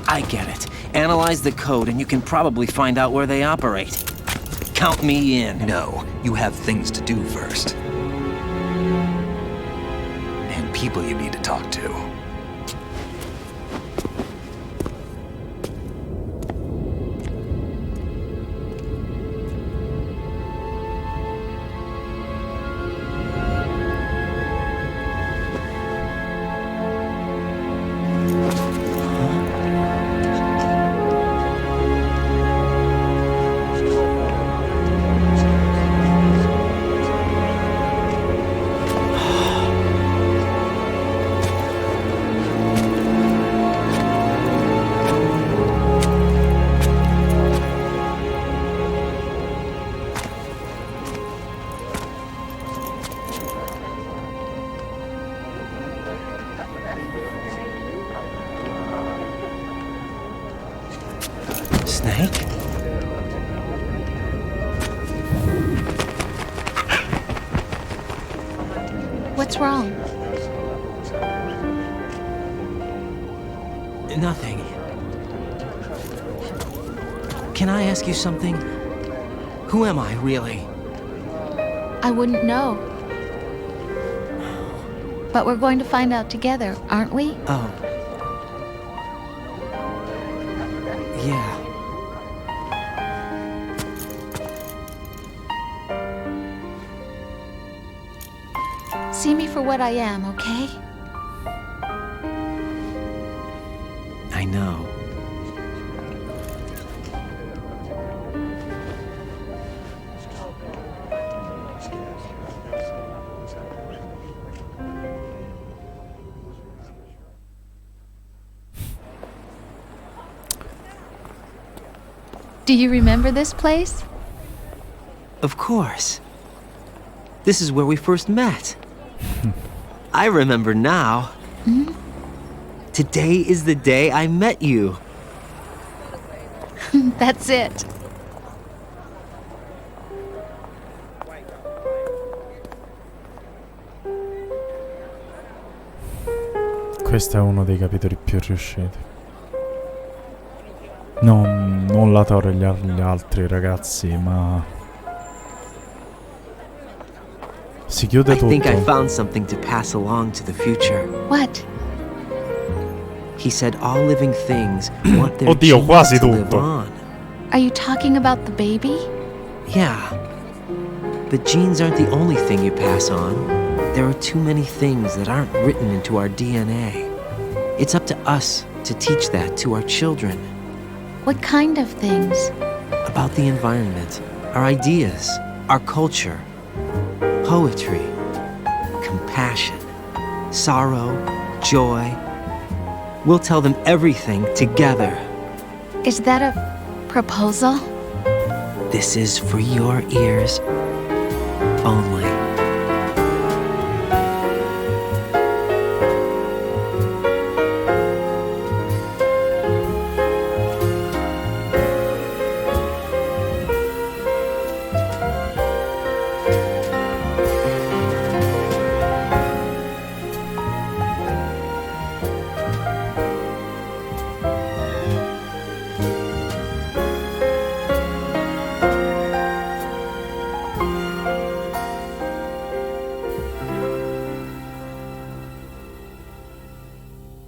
I get it. Analyze the code and you can probably find out where they operate. Count me in. No, you have things to do first. And people you need to talk to. Snake? What's wrong? Nothing. Can I ask you something? Who am I, really? I wouldn't know. But we're going to find out together, aren't we? Oh. Yeah. See me for what I am, okay? I know. Do you remember this place? Of course. This is where we first met. I remember now. Today is the day I met you. That's it. Questo è uno dei capitoli più riusciti. Non la Toro e gli altri ragazzi, ma si chiude tutto. I think I found something to pass along to the future. What? He said all living things want their Oddio, genes quasi to live tutto. on. Are you talking about the baby? Yeah. The genes aren't the only thing you pass on. There are too many things that aren't written into our DNA. It's up to us to teach that to our children. What kind of things? About the environment, our ideas, our culture, poetry, compassion, sorrow, joy. We'll tell them everything together. Is that a proposal? This is for your ears only.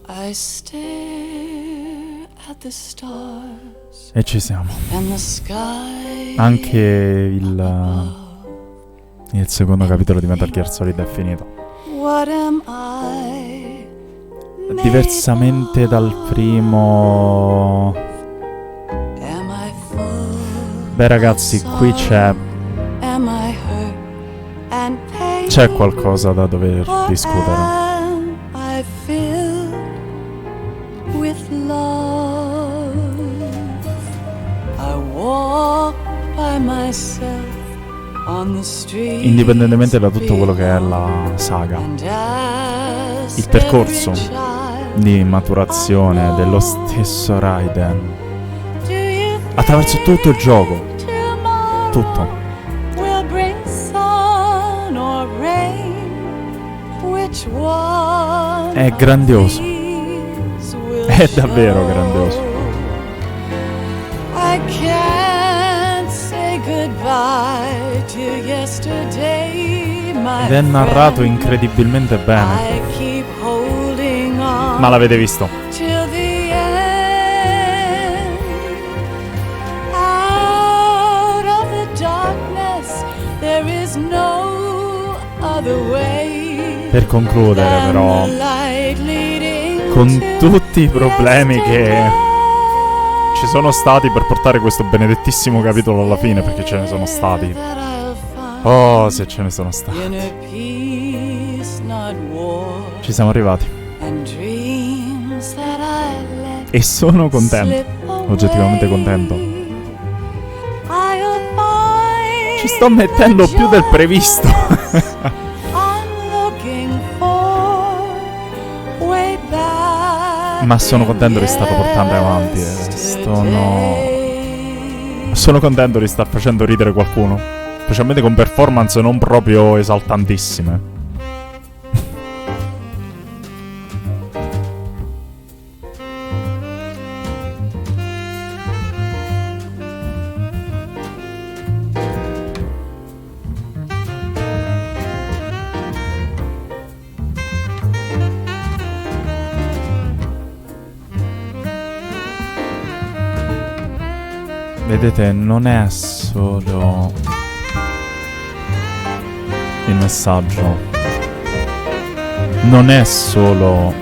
I stare at the stars E ci siamo. and the sky. Anche il secondo capitolo di Metal Gear Solid è finito. What am I? Diversamente dal primo... Am I full? Beh ragazzi, qui c'è Am I hurt and pain? c'è qualcosa da dover discutere. Am I filled with love? I walk by myself on the street. Indipendentemente da tutto quello che è la saga, il percorso di maturazione dello stesso Raiden attraverso tutto il gioco, tutto, Will bring sun or rain. Which one è grandioso, è davvero grandioso. I can't say goodbye to yesterday, my Ed è narrato friend. incredibilmente bene. I keep holding on Ma l'avete visto? till the end. Out of the darkness there is no other way. Per concludere però, Light leading con to tutti i problemi che ci sono stati per portare questo benedettissimo capitolo alla fine, perché ce ne sono stati. that I'll find Oh, se ce ne sono stati. inner peace, not war, Ci siamo arrivati. and dreams that I let E sono contento. Oggettivamente contento. I'll find. Ci sto mettendo più del previsto. I'm looking for way back. Ma sono contento di starlo portando avanti. Sono contento di star facendo ridere qualcuno. Specialmente con performance non proprio esaltantissime. Vedete, non è solo il messaggio, non è solo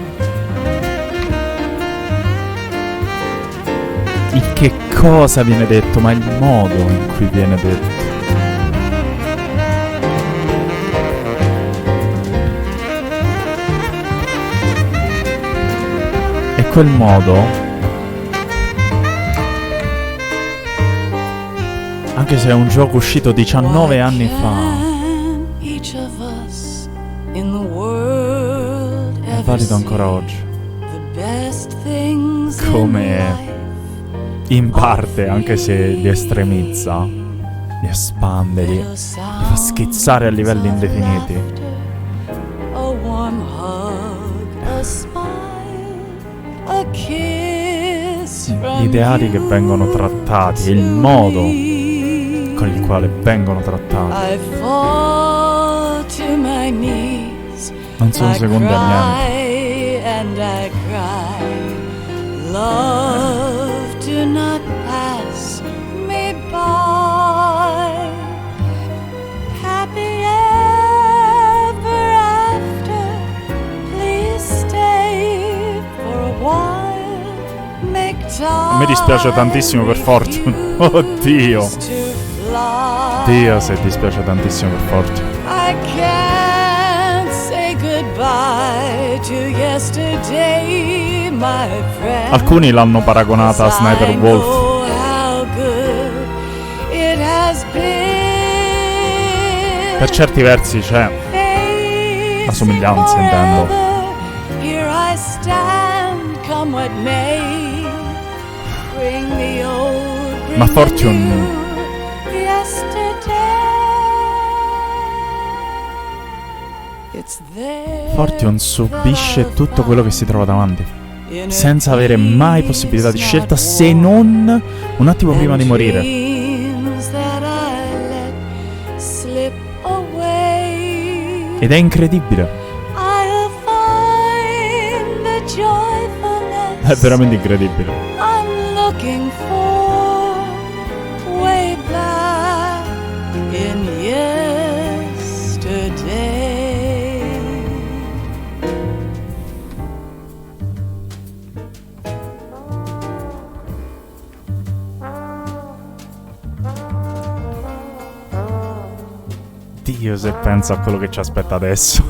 il che cosa viene detto, ma il modo in cui viene detto. E quel modo, anche se è un gioco uscito 19 anni fa, Each of us in the world è ever valido ancora see oggi. the best things in Come life. in parte, anche se li estremizza, li espande, li fa schizzare a livelli indefiniti. A warm hug, a smile, a kiss from Gli ideali che vengono trattati, il modo con il quale vengono trattati I fall to my knees. non sono I secondi a niente. cry and I cry. Love, do not pass me by. Happy ever after, please stay for a while. Make time. A me dispiace tantissimo per Fortune. Oddio. Dio, se dispiace tantissimo per Fortune. I can't say goodbye to yesterday, my friend. Alcuni l'hanno paragonata a Sniper Wolf. How good it has been. Per certi versi c'è la somiglianza, intendo. Here I stand, come what may. Bring the old, bring Ma the Fortune new. Fortune subisce tutto quello che si trova davanti, senza avere mai possibilità di scelta, se non un attimo prima di morire. Ed è incredibile. È veramente incredibile. I'm looking for way back in yesterday. Dio, se penso a quello che ci aspetta adesso.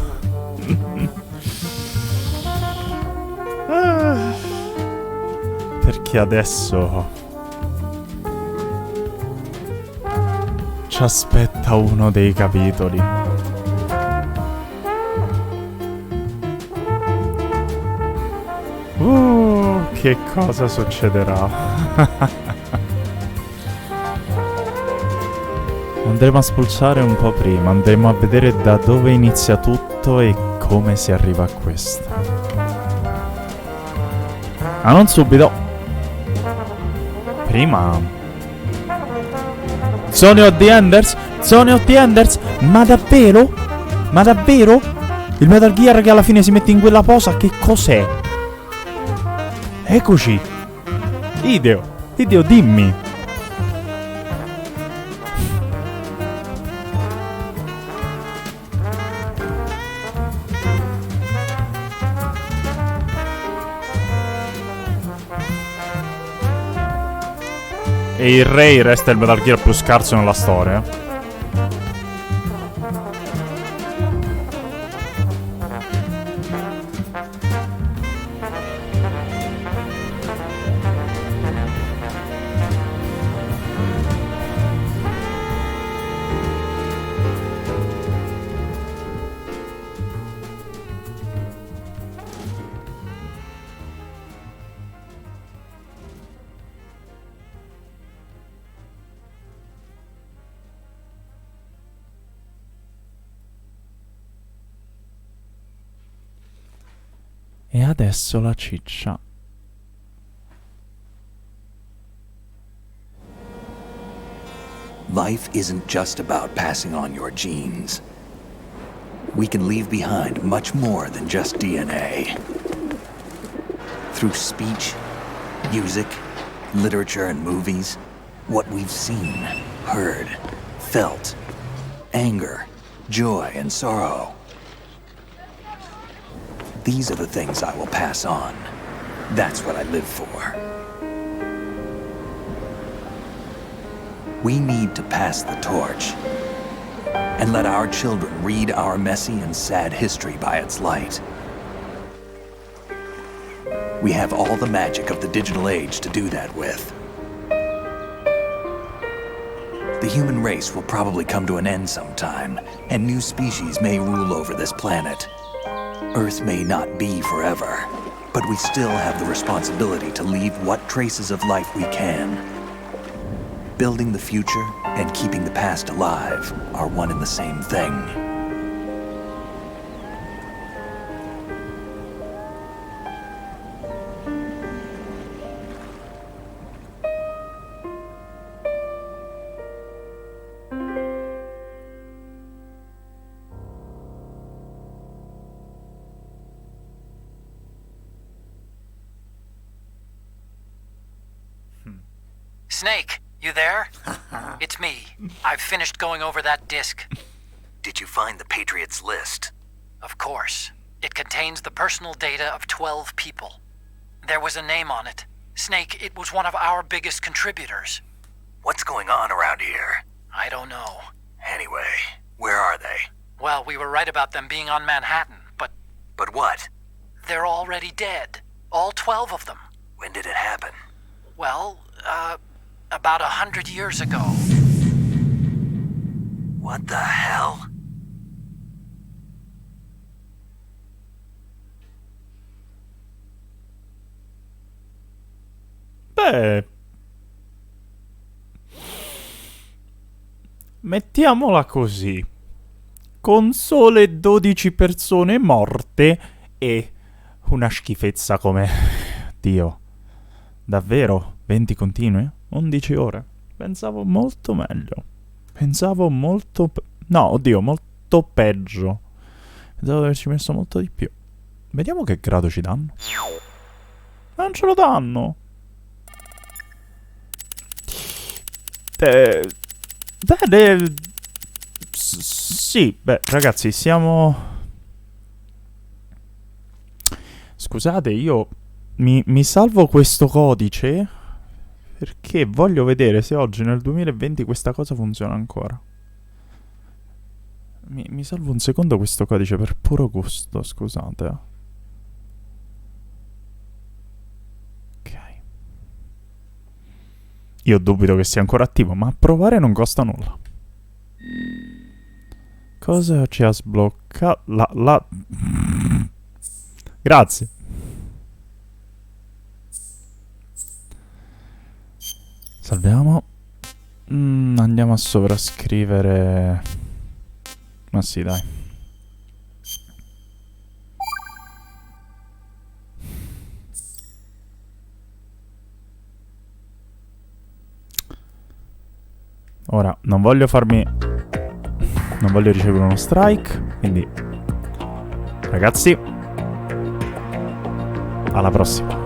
Perché adesso ci aspetta uno dei capitoli. Che cosa succederà? Andremo a spulciare un po' prima, andremo a vedere da dove inizia tutto e come si arriva a questo. Ma non subito. Prima. Zone of the Enders? Zone of the Enders? Ma davvero? Ma davvero? Il Metal Gear che alla fine si mette in quella posa, che cos'è? Eccoci. Ideo, dimmi. E il Ray resta il Metal Gear più scarso nella storia. E adesso la ciccia. Life isn't just about passing on your genes. We can leave behind much more than just DNA. Through speech, music, literature, and movies, what we've seen, heard, felt, anger, joy, and sorrow. These are the things I will pass on. That's what I live for. We need to pass the torch and let our children read our messy and sad history by its light. We have all the magic of the digital age to do that with. The human race will probably come to an end sometime, and new species may rule over this planet. Earth may not be forever, but we still have the responsibility to leave what traces of life we can. Building the future and keeping the past alive are one and the same thing. Snake, you there? It's me. I've finished going over that disk. Did you find the Patriots list? Of course. It contains the personal data of 12 people. There was a name on it. Snake, it was one of our biggest contributors. What's going on around here? I don't know. Anyway, where are they? Well, we were right about them being on Manhattan, but... But what? They're already dead. All 12 of them. When did it happen? Well, about 100 years ago. What the hell? Beh, mettiamola così. Con sole 12 persone morte e una schifezza come... Dio. Davvero? 20 continue? 11 ore? Pensavo molto meglio. Pensavo molto... No, oddio, molto peggio. Pensavo di averci messo molto di più. Vediamo che grado ci danno. Non ce lo danno. Beh, sì, beh, ragazzi, siamo... Scusate, io mi salvo questo codice perché voglio vedere se oggi nel 2020 questa cosa funziona ancora. Mi salvo un secondo questo codice per puro gusto, scusate. Ok. Io dubito che sia ancora attivo, ma provare non costa nulla. Cosa ci ha sbloccato? Grazie. Salviamo. Andiamo a sovrascrivere. Ma sì, dai. Ora, non voglio ricevere uno strike, quindi... Ragazzi, alla prossima.